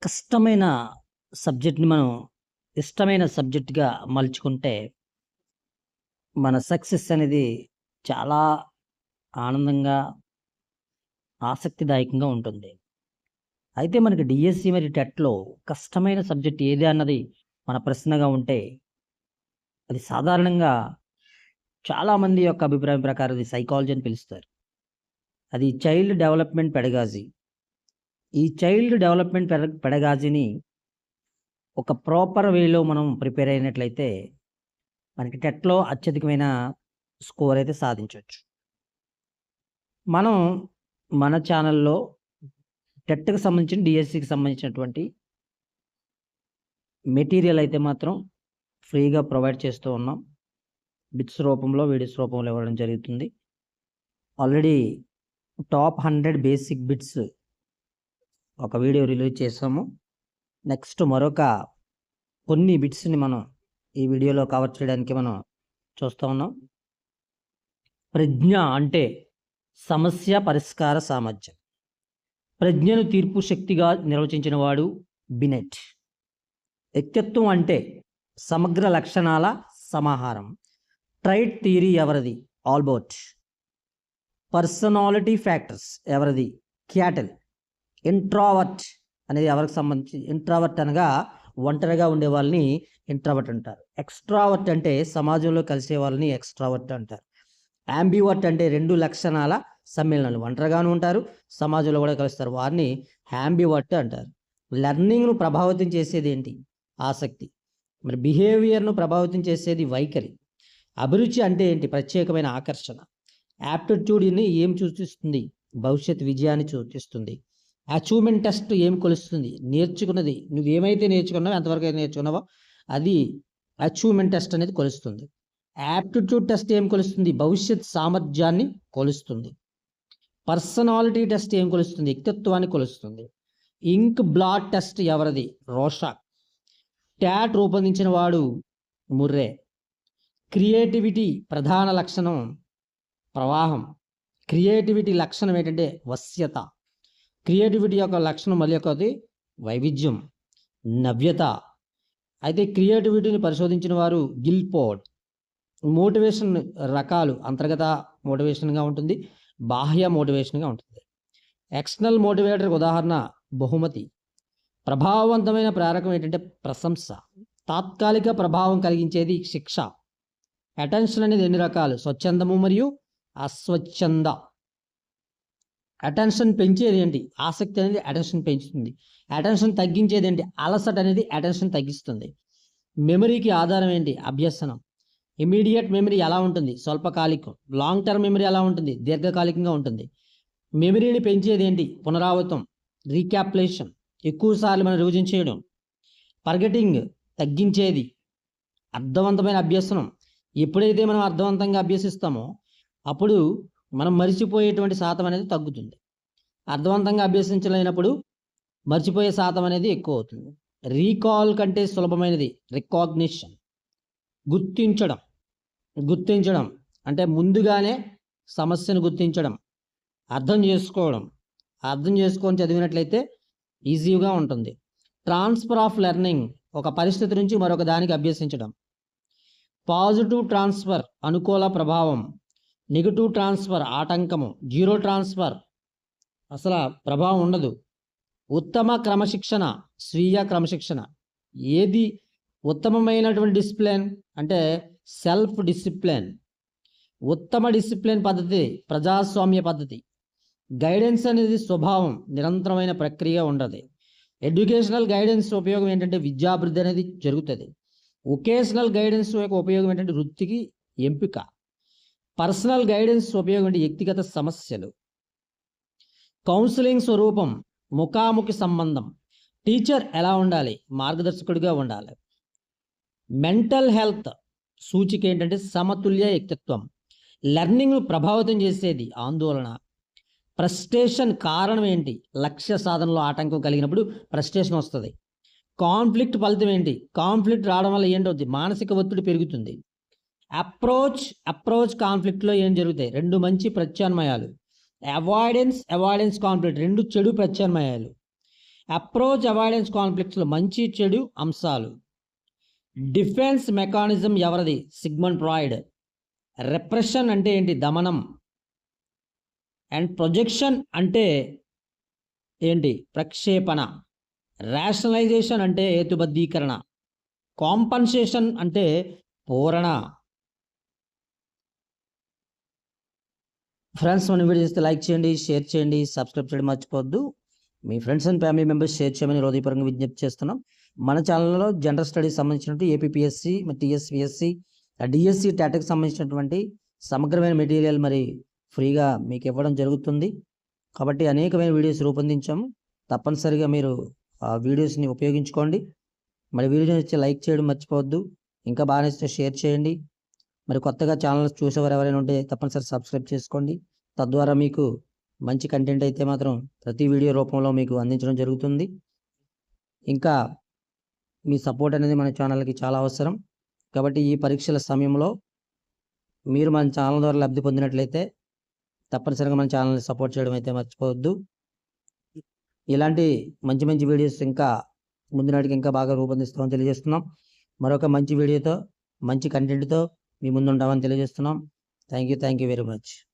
కష్టమైన సబ్జెక్ట్‌ని మనం ఇష్టమైన సబ్జెక్ట్‌గా మలుచుకుంటే, మన సక్సెస్ అనేది చాలా ఆనందంగా, ఆసక్తిదాయకంగా ఉంటుంది. అయితే మనకి డీఎస్సీ మరియు టెట్‌లో కష్టమైన సబ్జెక్ట్ ఏది అన్నది మన ప్రశ్నగా ఉంటే, అది సాధారణంగా చాలామంది యొక్క అభిప్రాయం ప్రకారం అది సైకాలజీ అని పిలుస్తారు. అది చైల్డ్ డెవలప్‌మెంట్ పెడగాజీ. ఈ చైల్డ్ డెవలప్‌మెంట్ పెడగాజీని ఒక ప్రాపర్ వేలో మనం ప్రిపేర్ అయినట్లయితే మనకి టెట్‌లో అత్యధికమైన స్కోర్ అయితే సాధించొచ్చు. మనం మన ఛానల్‌లో టెట్‌కి సంబంధించిన, డీఎస్సీకి సంబంధించినటువంటి మెటీరియల్ అయితే మాత్రం ఫ్రీగా ప్రొవైడ్ చేస్తూ ఉన్నాం. బిట్స్ రూపంలో, వీడియోస్ రూపంలో ఇవ్వడం జరుగుతుంది. ఆల్రెడీ టాప్ 100 బేసిక్ బిట్స్ ఒక వీడియో రిలీజ్ చేసాము. నెక్స్ట్ మరొక కొన్ని బిట్స్‌ని మనం ఈ వీడియోలో కవర్ చేయడానికి మనం చూస్తూ ఉన్నాం. ప్రజ్ఞ అంటే సమస్య పరిష్కార సామర్థ్యం. ప్రజ్ఞను తీర్పు శక్తిగా నిర్వచించిన వాడు బినెట్. వ్యక్తిత్వం అంటే సమగ్ర లక్షణాల సమాహారం. ట్రైట్ థియరీ ఎవరిది? ఆల్బర్ట్. పర్సనాలిటీ ఫ్యాక్టర్స్ ఎవరిది? క్యాటెల్. ఇంట్రావర్ట్ అనేది ఎవరికి సంబంధించి? ఇంట్రావర్ట్ అనగా ఒంటరిగా ఉండే వాళ్ళని ఇంట్రావర్ట్ అంటారు. ఎక్స్ట్రావర్ట్ అంటే సమాజంలో కలిసే వాళ్ళని ఎక్స్ట్రావర్ట్ అంటారు. యాంబివర్ట్ అంటే రెండు లక్షణాల సమ్మేళనాలు. ఒంటరిగాను ఉంటారు, సమాజంలో కూడా కలుస్తారు. వారిని యాంబివర్ట్ అంటారు. లెర్నింగ్ను ప్రభావితం చేసేది ఏంటి? ఆసక్తి. మరి బిహేవియర్ను ప్రభావితం చేసేది వైఖరి. అభిరుచి అంటే ఏంటి? ప్రత్యేకమైన ఆకర్షణ. యాప్టిట్యూడ్ని ఏం సూచిస్తుంది? భవిష్యత్ విజయాన్ని సూచిస్తుంది. అచీవ్మెంట్ టెస్ట్ ఏం కొలుస్తుంది? నేర్చుకున్నది, నువ్వేమైతే నేర్చుకున్నావో, ఎంతవరకు అయితే నేర్చుకున్నావో అది అచీవ్మెంట్ టెస్ట్ అనేది కొలుస్తుంది. యాప్టిట్యూడ్ టెస్ట్ ఏం కొలుస్తుంది? భవిష్యత్ సామర్థ్యాన్ని కొలుస్తుంది. పర్సనాలిటీ టెస్ట్ ఏం కొలుస్తుంది? వ్యక్తిత్వాన్ని కొలుస్తుంది. ఇంక్ బ్లాట్ టెస్ట్ ఎవరిది? రోషాక్. ట్యాట్ రూపొందించిన వాడు ముర్రే. క్రియేటివిటీ ప్రధాన లక్షణం ప్రవాహం. క్రియేటివిటీ లక్షణం ఏంటంటే వశ్యత. క్రియేటివిటీ యొక్క లక్షణం మళ్ళీ ఒకటి వైవిధ్యం, నవ్యత. అయితే క్రియేటివిటీని పరిశోధించిన వారు గిల్ఫోర్డ్. మోటివేషన్ రకాలు అంతర్గత మోటివేషన్గా ఉంటుంది, బాహ్య మోటివేషన్గా ఉంటుంది. ఎక్స్టర్నల్ మోటివేటర్కి ఉదాహరణ బహుమతి. ప్రభావవంతమైన ప్రేరకం ఏంటంటే ప్రశంస. తాత్కాలిక ప్రభావం కలిగించేది శిక్ష. అటెన్షన్ అనేది ఎన్ని రకాలు? స్వచ్ఛందము మరియు అస్వచ్ఛంద. అటెన్షన్ పెంచేది ఏంటి? ఆసక్తి అనేది అటెన్షన్ పెంచుతుంది. అటెన్షన్ తగ్గించేది ఏంటి? అలసట అనేది అటెన్షన్ తగ్గిస్తుంది. మెమరీకి ఆధారం ఏంటి? అభ్యసనం. ఇమీడియట్ మెమరీ ఎలా ఉంటుంది? స్వల్పకాలికం. లాంగ్ టర్మ్ మెమరీ ఎలా ఉంటుంది? దీర్ఘకాలికంగా ఉంటుంది. మెమరీని పెంచేది ఏంటి? పునరావృతం, రీక్యాప్యులేషన్, ఎక్కువసార్లు మనం రివిజన్ చేయడం. ఫర్గెటింగ్ తగ్గించేది అర్థవంతమైన అభ్యసనం. ఎప్పుడైతే మనం అర్థవంతంగా అభ్యసిస్తామో అప్పుడు మనం మర్చిపోయేటువంటి శాతం అనేది తగ్గుతుంది. అర్థవంతంగా అభ్యసించలేనప్పుడు మర్చిపోయే శాతం అనేది ఎక్కువ అవుతుంది. రీకాల్ కంటే సులభమైనది రికాగ్నిషన్. గుర్తించడం. గుర్తించడం అంటే ముందుగానే సమస్యను గుర్తించడం, అర్థం చేసుకోవడం. అర్థం చేసుకొని చదివినట్లయితే ఈజీగా ఉంటుంది. ట్రాన్స్ఫర్ ఆఫ్ లెర్నింగ్ ఒక పరిస్థితి నుంచి మరొక దానికి అభ్యసించడం. పాజిటివ్ ట్రాన్స్ఫర్ అనుకూల ప్రభావం, నెగిటివ్ ట్రాన్స్ఫర్ ఆటంకము, జీరో ట్రాన్స్ఫర్ అసలు ప్రభావం ఉండదు. ఉత్తమ క్రమశిక్షణ, స్వీయ క్రమశిక్షణ. ఏది ఉత్తమమైనటువంటి డిసిప్లిన్ అంటే సెల్ఫ్ డిసిప్లిన్. ఉత్తమ డిసిప్లిన్ పద్ధతి ప్రజాస్వామ్య పద్ధతి. గైడెన్స్ అనేది స్వభావం, నిరంతరమైన ప్రక్రియ ఉండదు. ఎడ్యుకేషనల్ గైడెన్స్ ఉపయోగం ఏంటంటే విద్యాభివృద్ధి అనేది జరుగుతుంది. వొకేషనల్ గైడెన్స్ యొక్క ఉపయోగం ఏంటంటే వృత్తికి ఎంపిక. పర్సనల్ గైడెన్స్ ఉపయోగం అంటే వ్యక్తిగత సమస్యలు. కౌన్సిలింగ్ స్వరూపం ముఖాముఖి సంబంధం. టీచర్ ఎలా ఉండాలి? మార్గదర్శకుడిగా ఉండాలి. మెంటల్ హెల్త్ సూచిక ఏంటంటే సమతుల్య వ్యక్తిత్వం. లెర్నింగ్ను ప్రభావితం చేసేది ఆందోళన. ఫ్రస్ట్రేషన్ కారణం ఏంటి? లక్ష్య సాధనలో ఆటంకం కలిగినప్పుడు ఫ్రస్ట్రేషన్ వస్తుంది. కాన్ఫ్లిక్ట్ ఫలితం ఏంటి? కాన్ఫ్లిక్ట్ రావడం వల్ల ఏంటవుతుంది? మానసిక ఒత్తిడి పెరుగుతుంది. అప్రోచ్ కాన్ఫ్లిక్ట్లో ఏం జరుగుతాయి? రెండు మంచి ప్రత్యామ్నాయాలు. అవాయిడెన్స్ కాన్ఫ్లిక్ట్ రెండు చెడు ప్రత్యామ్నాయాలు. అప్రోచ్ అవాయిడెన్స్ కాన్ఫ్లిక్ట్స్లో మంచి చెడు అంశాలు. డిఫెన్స్ మెకానిజం ఎవరిది? Sigmund Freud. రెప్రెషన్ అంటే ఏంటి? దమనం. అండ్ ప్రొజెక్షన్ అంటే ఏంటి? ప్రక్షేపణ. రేషనలైజేషన్ అంటే హేతుబద్ధీకరణ. కాంపన్సేషన్ అంటే పూరణ. ఫ్రెండ్స్, మన వీడియో చేస్తే లైక్ చేయండి, షేర్ చేయండి, సబ్స్క్రైబ్ చేయడం మర్చిపోవద్దు. మీ friends and family members share చేయమని హృదయపూర్వకంగా విజ్ఞప్తి చేస్తున్నాం. మన ఛానల్లో జనరల్ స్టడీస్ సంబంధించినట్టు ఏపీపీఎస్సి, టీఎస్పీఎస్సి, డిఎస్సి, టాట్కి సంబంధించినటువంటి సమగ్రమైన మెటీరియల్ మరి ఫ్రీగా మీకు ఇవ్వడం జరుగుతుంది. కాబట్టి అనేకమైన వీడియోస్ రూపొందించాము. తప్పనిసరిగా మీరు ఆ వీడియోస్ని ఉపయోగించుకోండి. మరి వీడియో నచ్చితే లైక్ చేయడం మర్చిపోవద్దు. ఇంకా బాగా నచ్చితే షేర్ చేయండి. మరి కొత్తగా ఛానల్ చూసేవారు ఎవరైనా ఉంటే తప్పనిసరి సబ్స్క్రైబ్ చేసుకోండి. తద్వారా మీకు మంచి కంటెంట్ అయితే మాత్రం ప్రతి వీడియో రూపంలో మీకు అందించడం జరుగుతుంది. ఇంకా మీ సపోర్ట్ అనేది మన ఛానల్కి చాలా అవసరం. కాబట్టి ఈ పరీక్షల సమయంలో మీరు మన ఛానల్ ద్వారా లబ్ధి పొందినట్లయితే తప్పనిసరిగా మన ఛానల్ని సపోర్ట్ చేయడం అయితే మర్చిపోవద్దు. ఇలాంటి మంచి మంచి వీడియోస్ ఇంకా ముందు నాటికి ఇంకా బాగా రూపొందిస్తామని తెలియజేస్తున్నాం. మరొక మంచి వీడియోతో, మంచి కంటెంట్తో మీ ముందు ఉంటామని తెలియజేస్తున్నాం. Thank you very much.